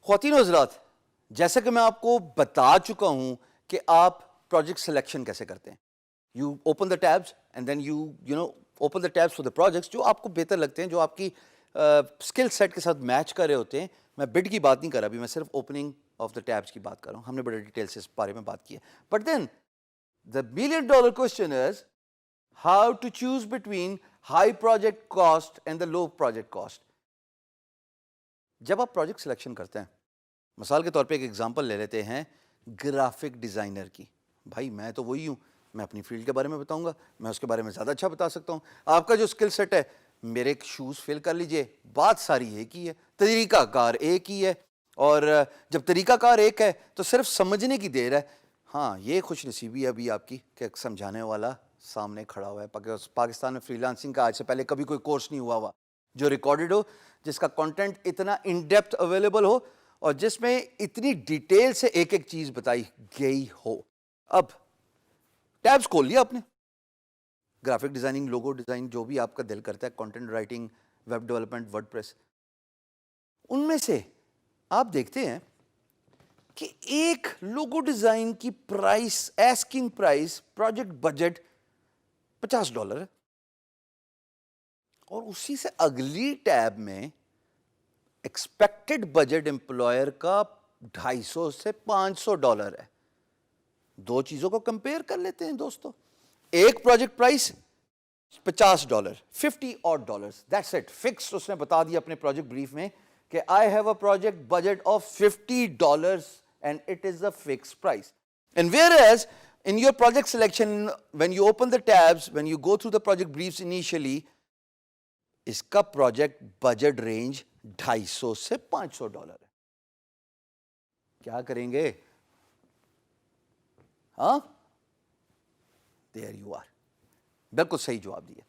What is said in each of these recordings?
خواتین و حضرات، جیسا کہ میں آپ کو بتا چکا ہوں کہ آپ پروجیکٹ سلیکشن کیسے کرتے ہیں. You open the tabs and then you open the tabs for the projects جو آپ کو بہتر لگتے ہیں, جو آپ کی اسکل سیٹ کے ساتھ میچ کر رہے ہوتے ہیں. میں بڈ کی بات نہیں کر رہا ابھی, میں صرف اوپننگ آف دا ٹیبس کی بات کر رہا ہوں. ہم نے بڑے ڈیٹیل سے اس بارے میں بات کی ہے. But then the $1 billion question is how to choose between high project cost and the low project cost. جب آپ پروجیکٹ سلیکشن کرتے ہیں, مثال کے طور پہ ایک ایگزامپل لے لیتے ہیں گرافک ڈیزائنر کی. بھائی میں تو وہی ہوں, میں اپنی فیلڈ کے بارے میں بتاؤں گا, میں اس کے بارے میں زیادہ اچھا بتا سکتا ہوں. آپ کا جو اسکل سیٹ ہے, میرے شوز فل کر لیجئے, بات ساری ایک ہی ہے, طریقہ کار ایک ہی ہے. اور جب طریقہ کار ایک ہے تو صرف سمجھنے کی دیر ہے. ہاں, یہ خوش نصیبی ہے ابھی آپ کی کہ سمجھانے والا سامنے کھڑا ہوا ہے. پاکستان میں فری لانسنگ کا آج سے پہلے کبھی کوئی کورس نہیں ہوا ہوا جو ریکارڈڈ ہو, جس کا کنٹینٹ اتنا ان ڈیپتھ اویلیبل ہو اور جس میں اتنی ڈیٹیل سے ایک ایک چیز بتائی گئی ہو. اب ٹیبز کھول لیا آپ نے, گرافک ڈیزائننگ, لوگو ڈیزائن, جو بھی آپ کا دل کرتا ہے, content writing, web development, WordPress, ان میں سے آپ دیکھتے ہیں کہ ایک لوگو ڈیزائن کی price, asking price, project budget $50 ہے, اور اسی سے اگلی ٹیب میں ایکسپیکٹڈ بجٹ امپلائر کا $250 سے $500 ہے. دو چیزوں کو کمپیئر کر لیتے ہیں دوستو. ایک project price $50, $50 that's it, fix. اس نے بتا دیا اپنے پروجیکٹ بریف میں کہ I have a project budget of $50 and it is a fixed price. And whereas in your project selection, when you open the tabs, when you go through the project briefs initially, اس کا project budget range $250 سے $500 ہے. کیا کریں گے؟ ہاں, there you are, بالکل صحیح جواب دیا.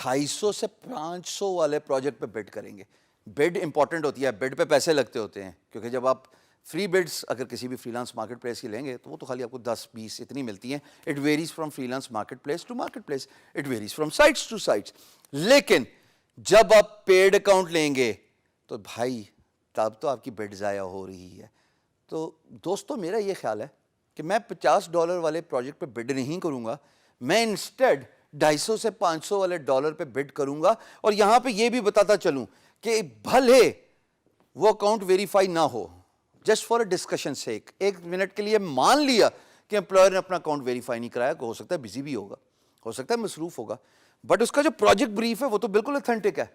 250 سے 500 والے پروجیکٹ پہ بڈ کریں گے. بڈ امپورٹنٹ ہوتی ہے, بڈ پہ پیسے لگتے ہوتے ہیں, کیونکہ جب آپ فری بڈس اگر کسی بھی فری لانس مارکیٹ پلیس کی لیں گے تو وہ تو خالی آپ کو 10-20 اتنی ملتی ہیں. It varies from freelance marketplace to marketplace, it varies from sites to sites. لیکن جب آپ پیڈ اکاؤنٹ لیں گے تو بھائی تب تو آپ کی بڈ ضائع ہو رہی ہے. تو دوستو میرا یہ خیال ہے کہ میں $50 والے پروجیکٹ پہ بڈ نہیں کروں گا, میں انسٹیڈ 250 سے 500 والے ڈالر پہ بڈ کروں گا. اور یہاں پہ یہ بھی بتاتا چلوں کہ بھلے وہ اکاؤنٹ ویریفائی نہ ہو, just for a discussion sake, 1 minute کے لیے مان لیا کہ امپلائر نے اپنا اکاؤنٹ ویریفائی نہیں کرایا, ہو سکتا ہے بزی بھی ہوگا, ہو سکتا ہے مصروف ہوگا, بٹ اس کا جو پروجیکٹ بریف ہے وہ تو بالکل اتھینٹک ہے.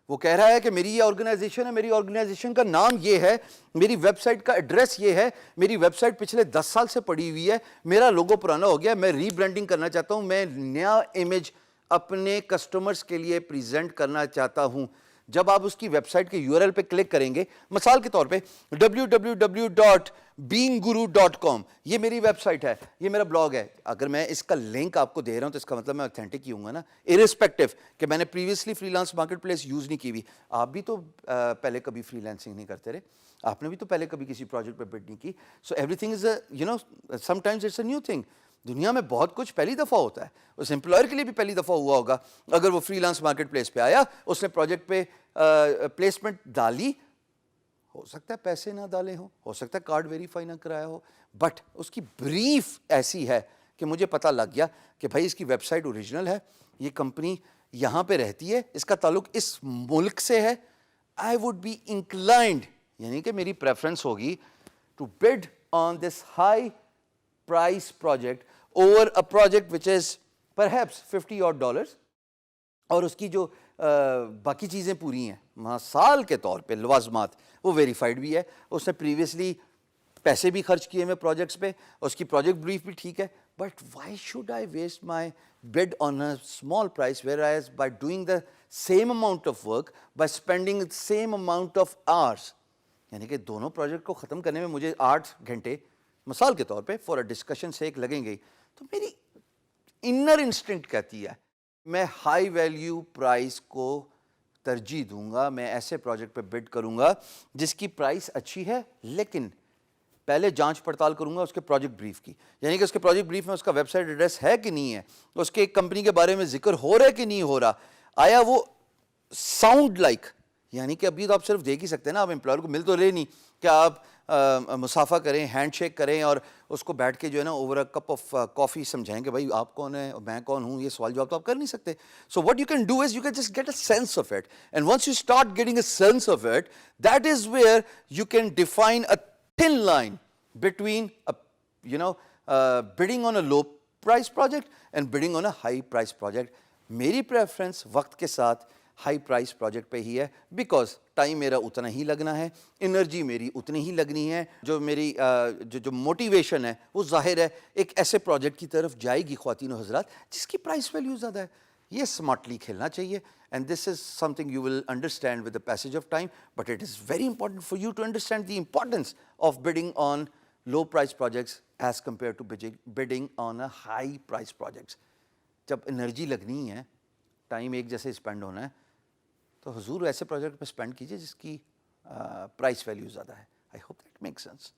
وہ کہہ رہا ہے کہ میری یہ آرگنائزیشن ہے, میری آرگنائزیشن کا نام یہ ہے, میری ویب سائٹ کا ایڈریس یہ ہے, میری ویب سائٹ پچھلے 10 سال سے پڑی ہوئی ہے, میرا لوگو پرانا ہو گیا, میں ری برانڈنگ کرنا چاہتا ہوں, میں نیا امیج اپنے کسٹمرز کے لیے پریزنٹ کرنا چاہتا ہوں. جب آپ اس کی ویب سائٹ کے URL پہ کلک کریں گے, مثال کے طور پہ www.beingguru.com, یہ میری ویب سائٹ ہے, یہ میرا بلاگ ہے. اگر میں اس کا لنک آپ کو دے رہا ہوں تو اس کا مطلب میں اوتھینٹک ہی ہوں گا نا, ارسپیکٹو کہ میں نے previously free lance market place use نہیں کی ہوئی. آپ بھی تو پہلے کبھی فری لانسنگ نہیں کرتے رہے, آپ نے بھی تو پہلے کبھی کسی پروجیکٹ پہ بڈ نہیں کی. So everything is sometimes it's a new thing. دنیا میں بہت کچھ پہلی دفعہ ہوتا ہے, اس امپلائر کے لیے بھی پہلی دفعہ ہوا ہوگا. اگر وہ فری لانس مارکیٹ پلیس پہ آیا, اس نے پروجیکٹ پہ پلیسمنٹ ڈالی, ہو سکتا ہے پیسے نہ ڈالے ہوں, ہو سکتا ہے کارڈ ویریفائی نہ کرایا ہو, بٹ اس کی بریف ایسی ہے کہ مجھے پتہ لگ گیا کہ بھائی اس کی ویب سائٹ اوریجنل ہے, یہ کمپنی یہاں پہ رہتی ہے, اس کا تعلق اس ملک سے ہے. آئی وڈ بی انکلائنڈ, یعنی کہ میری پریفرنس ہوگی to bid on this high price project over a project which is perhaps $50 اور اس کی جو باقی چیزیں پوری ہیں, مثال کے طور پہ لوازمات, وہ ویریفائڈ بھی ہے, اس نے پریویسلی پیسے بھی خرچ کیے میں پروجیکٹس پہ, اس کی پروجیکٹ بریف بھی ٹھیک ہے. But why should I waste my bid on a small price whereas by doing the same amount of work, by spending the same amount of hours, یعنی کہ دونوں پروجیکٹ کو ختم کرنے میں مجھے 8 گھنٹے مثال کے طور پہ فور اے ڈسکشن سے ایک لگیں گے, تو میری انر انسٹنکٹ کہتی ہے میں ہائی ویلیو پرائز کو ترجیح دوں گا, میں ایسے پروجیکٹ پہ بڈ کروں گا جس کی پرائس اچھی ہے, لیکن پہلے جانچ پڑتال کروں گا اس کے پروجیکٹ بریف کی, یعنی کہ اس کے پروجیکٹ بریف میں اس کا ویب سائٹ ایڈریس ہے کہ نہیں ہے, اس کے ایک کمپنی کے بارے میں ذکر ہو رہا ہے کہ نہیں ہو رہا, آیا وہ ساؤنڈ لائک, یعنی کہ ابھی تو آپ صرف دیکھ ہی سکتے ہیں نا, آپ امپلائر کو مل تو رہے نہیں, کہ آپ مسافہ کریں, ہینڈ شیک کریں اور اس کو بیٹھ کے جو ہے نا over a cup of coffee سمجھائیں کہ بھائی آپ کون ہیں اور میں کون ہوں. یہ سوال جواب تو آپ کر نہیں سکتے. So what you can do is you can just get a sense of it, and once you start getting a sense of it, that is where you can define a thin line between bidding on a low price project and bidding on a high price project. میری preference وقت کے ساتھ high price project پہ ہی ہے, because time میرا اتنا ہی لگنا ہے, انرجی میری اتنی ہی لگنی ہے, جو میری جو موٹیویشن ہے وہ ظاہر ہے ایک ایسے پروجیکٹ کی طرف جائے گی خواتین و حضرات جس کی پرائس ویلیو زیادہ ہے. یہ اسمارٹلی کھیلنا چاہیے, and this is something you will understand with the passage of time, but it is very important for you to understand the importance of bidding on low price projects as compared to bidding on a high price projects. جب energy لگنی ہے, time ایک جیسے spend ہونا ہے, تو حضور ایسے project پہ اسپینڈ کیجیے جس کی پرائس ویلیو زیادہ ہے. I hope that make sense.